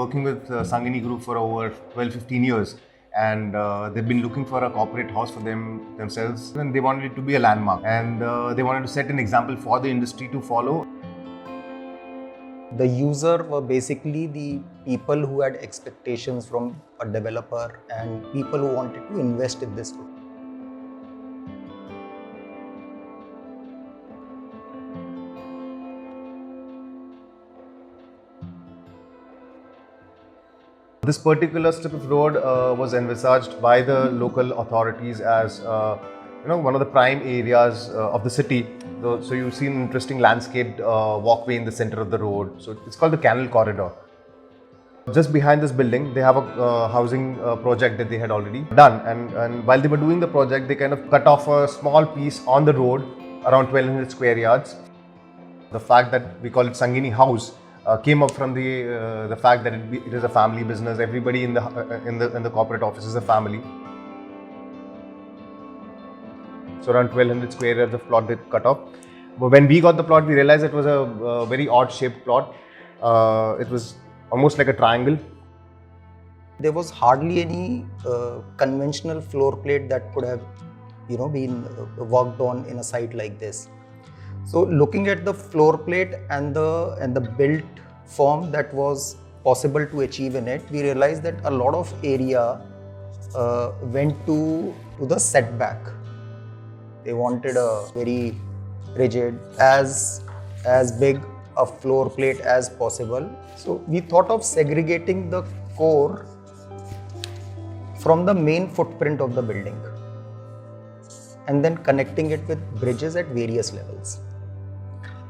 working with Sanghini Group for over 12-15 years, and they've been looking for a corporate house for themselves, and they wanted it to be a landmark, and they wanted to set an example for the industry to follow. The user were basically the people who had expectations from a developer and people who wanted to invest in this group. This particular strip of road was envisaged by the local authorities as one of the prime areas of the city. So you see an interesting landscaped walkway in the center of the road. So it's called the Canal Corridor. Just behind this building, they have a housing project that they had already done. And while they were doing the project, they kind of cut off a small piece on the road, around 1200 square yards. The fact that we call it Sanghini House came up from the fact that it is a family business. Everybody in the corporate office is a family. So around 1200 square yards of plot they cut off. But when we got the plot, we realized it was a very odd shaped plot. It was almost like a triangle. There was hardly any conventional floor plate that could have, been worked on in a site like this. So looking at the floor plate and the built form that was possible to achieve in it, we realized that a lot of area went to the setback. They wanted a very rigid, as big a floor plate as possible. So we thought of segregating the core from the main footprint of the building and then connecting it with bridges at various levels.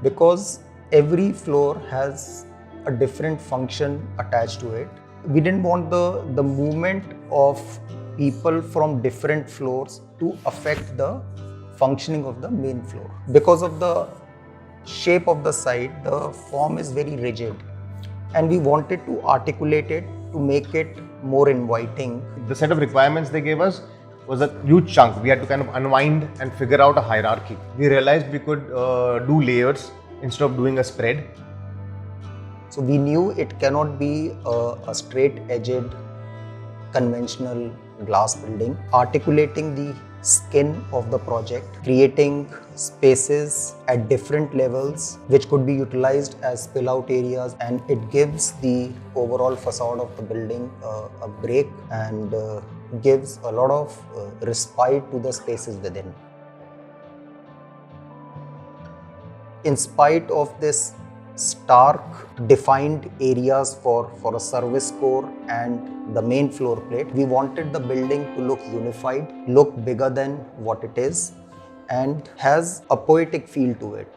Because every floor has a different function attached to it. We didn't want the movement of people from different floors to affect the functioning of the main floor. Because of the shape of the site, the form is very rigid, and we wanted to articulate it to make it more inviting. The set of requirements they gave us was a huge chunk. We had to kind of unwind and figure out a hierarchy. We realized we could do layers instead of doing a spread. So we knew it cannot be a straight-edged conventional glass building. Articulating the skin of the project, creating spaces at different levels which could be utilized as spill-out areas, and it gives the overall facade of the building a break and gives a lot of respite to the spaces within. In spite of this stark defined areas for a service core and the main floor plate, we wanted the building to look unified, look bigger than what it is, and has a poetic feel to it.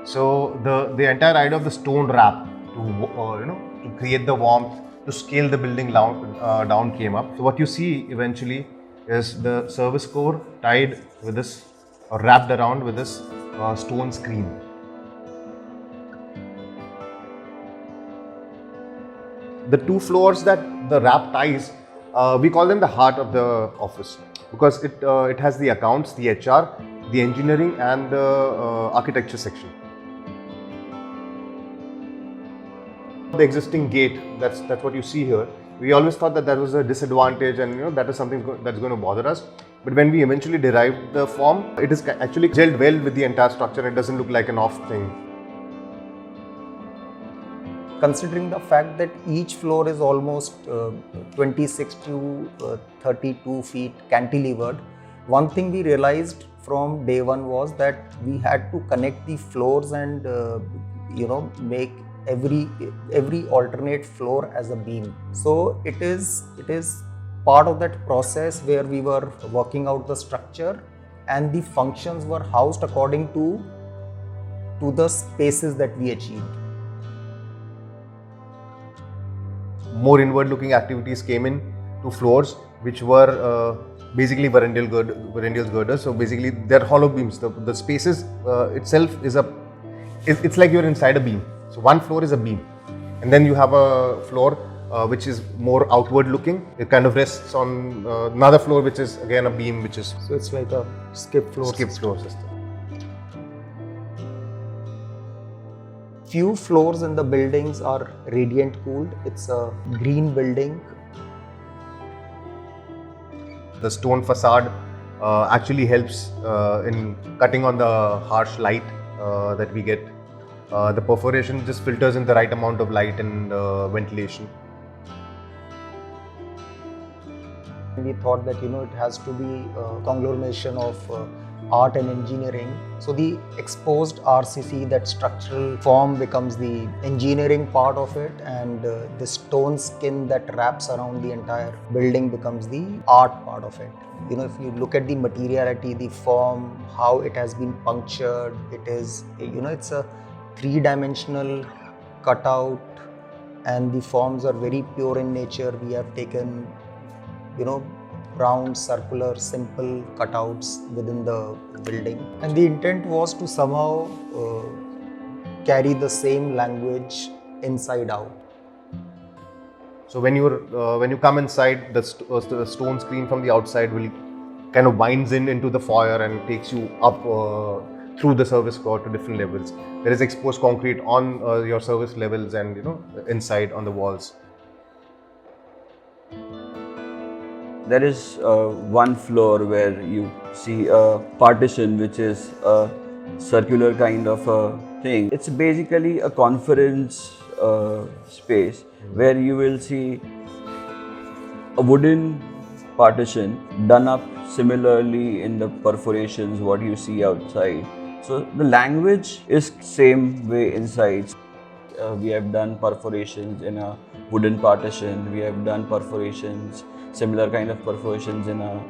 So the entire idea of the stone wrap to create the warmth, to scale the building down came up. So what you see eventually is the service core tied with this, or wrapped around with this stone screen. The two floors that the wrap ties, we call them the heart of the office, because it has the accounts, the HR, the engineering, and the architecture section. The existing gate, that's what you see here. We always thought that was a disadvantage, and that is something that's going to bother us. But when we eventually derived the form, it is actually gelled well with the entire structure. It doesn't look like an off thing. Considering the fact that each floor is almost 26 to 32 feet cantilevered, one thing we realized from day one was that we had to connect the floors and make every alternate floor as a beam. So it is part of that process where we were working out the structure, and the functions were housed according to the spaces that we achieved. More inward-looking activities came in to floors, which were basically Varandil girders. So basically, they're hollow beams. The spaces itself is it's like you're inside a beam. So one floor is a beam, and then you have a floor which is more outward-looking. It kind of rests on another floor, which is again a beam, which is so it's like a skip floor system. few floors in the buildings are radiant cooled. It's a green building. The stone facade actually helps in cutting on the harsh light that we get. The perforation just filters in the right amount of light and ventilation. We thought that it has to be a conglomeration of art and engineering. So the exposed RCC, that structural form, becomes the engineering part of it, and the stone skin that wraps around the entire building becomes the art part of it. If you look at the materiality, the form, how it has been punctured, it's a three-dimensional cutout, and the forms are very pure in nature. We have taken round, circular, simple cutouts within the building. And the intent was to somehow carry the same language inside out. So when you come inside, the stone screen from the outside will kind of winds into the foyer and takes you up through the service floor to different levels. There is exposed concrete on your service levels and inside on the walls. There is one floor where you see a partition which is a circular kind of a thing. It's basically a conference space where you will see a wooden partition done up similarly in the perforations what you see outside. So the language is same way inside. We have done perforations in a wooden partition. We have done perforations, similar kind of perforations in a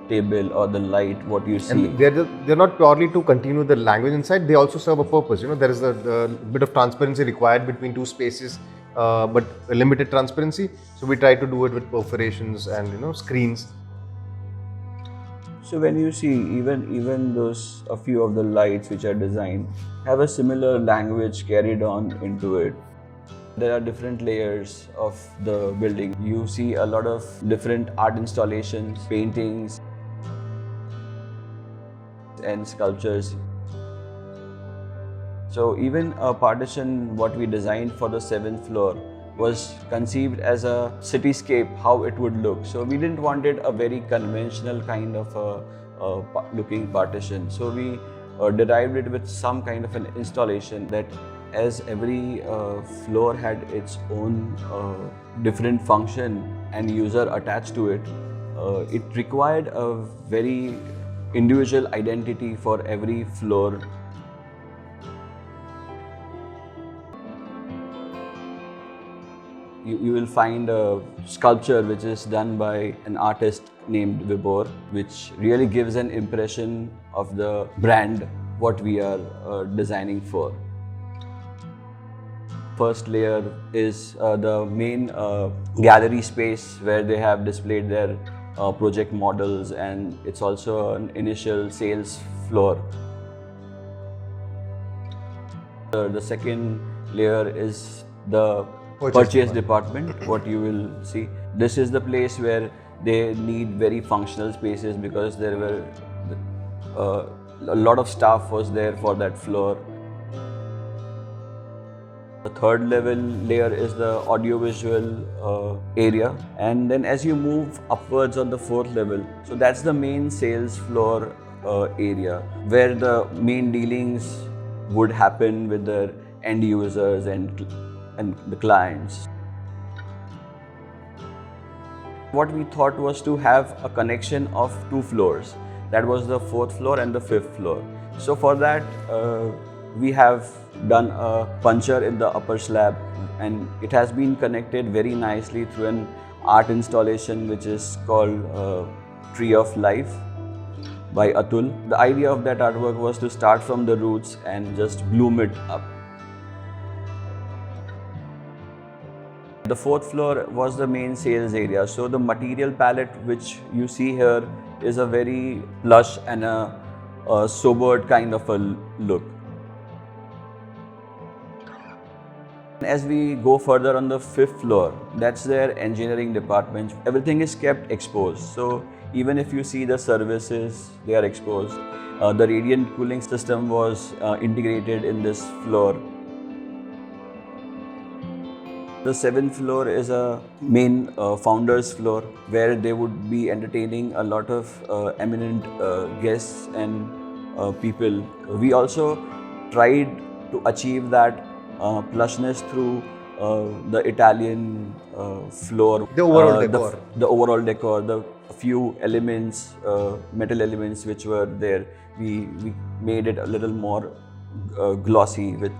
table or the light what you see. And they're not purely to continue the language inside. They also serve a purpose. There is a bit of transparency required between two spaces, but a limited transparency. So we try to do it with perforations and screens. So when you see even those a few of the lights which are designed have a similar language carried on into it. There are different layers of the building. You see a lot of different art installations, paintings and sculptures. So even a partition what we designed for the 7th floor was conceived as a cityscape, how it would look. So we didn't want it a very conventional kind of a looking partition. So we derived it with some kind of an installation that as every floor had its own different function and user attached to it, it required a very individual identity for every floor. You will find a sculpture which is done by an artist named Vibhor, which really gives an impression of the brand what we are designing for. First layer is the main gallery space where they have displayed their project models, and it's also an initial sales floor. The second layer is the purchase department, what you will see. This is the place where they need very functional spaces because there were a lot of staff was there for that floor. The third level layer is the audiovisual area, and then as you move upwards on the 4th level, so that's the main sales floor area where the main dealings would happen with the end users and the clients. What we thought was to have a connection of 2 floors. That was the 4th floor and the 5th floor. So for that, we have done a puncher in the upper slab, and it has been connected very nicely through an art installation which is called Tree of Life by Atul. The idea of that artwork was to start from the roots and just bloom it up. The 4th floor was the main sales area. So the material palette which you see here is a very plush and a sobered kind of a look. As we go further on the 5th floor, that's their engineering department. Everything is kept exposed. So even if you see the services, they are exposed. The radiant cooling system was integrated in this floor. The seventh floor is a main founders floor where they would be entertaining a lot of eminent guests and people. We also tried to achieve that plushness through the Italian floor. The overall decor. The overall decor, the few elements, metal elements which were there, we made it a little more glossy. With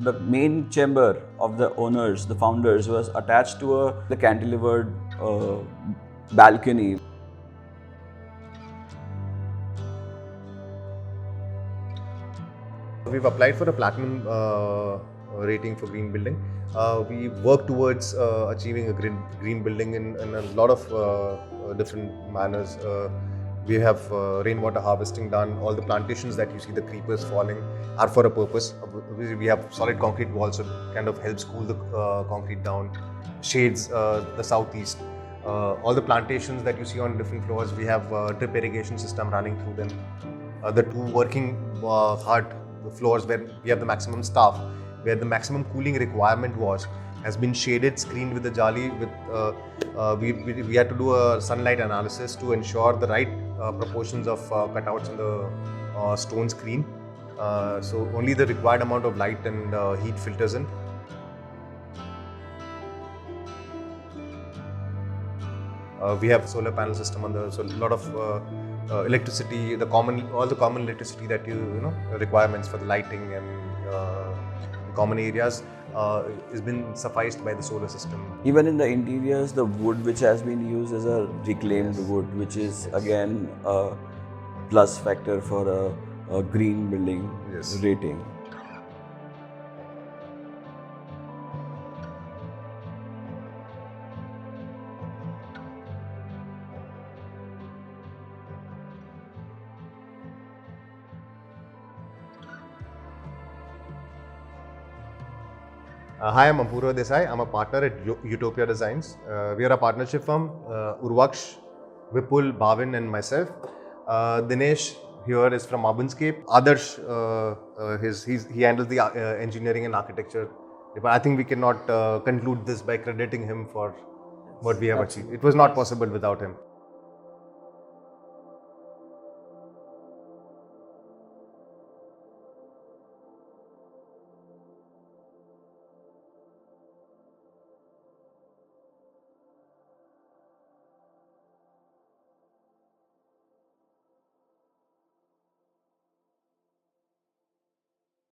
the main chamber of the owners, the founders, was attached to the cantilevered balcony. We've applied for a platinum rating for green building. We work towards achieving a green building in a lot of different manners. We have rainwater harvesting done. All the plantations that you see, the creepers falling, are for a purpose. We have solid concrete walls, so it kind of helps cool the concrete down. Shades the southeast. All the plantations that you see on different floors, we have drip irrigation system running through them. The two working hard floors where we have the maximum staff, where the maximum cooling requirement was, has been shaded, screened with the jali. We had to do a sunlight analysis to ensure the right proportions of cutouts in the stone screen. So only the required amount of light and heat filters in. We have solar panel system on the, so a lot of electricity, all the common electricity that you know requirements for the lighting and common areas has been sufficed by the solar system. Even in the interiors, the wood which has been used is a reclaimed wood, which is again a plus factor for a green building rating. Hi, I'm Apurva Desai. I'm a partner at Utopia Designs. We are a partnership firm, Urvaksh, Vipul, Bhavin and myself. Dinesh here is from Urbanscape. Adarsh, he handles the engineering and architecture. But I think we cannot conclude this by crediting him for what we have achieved. It was not possible without him.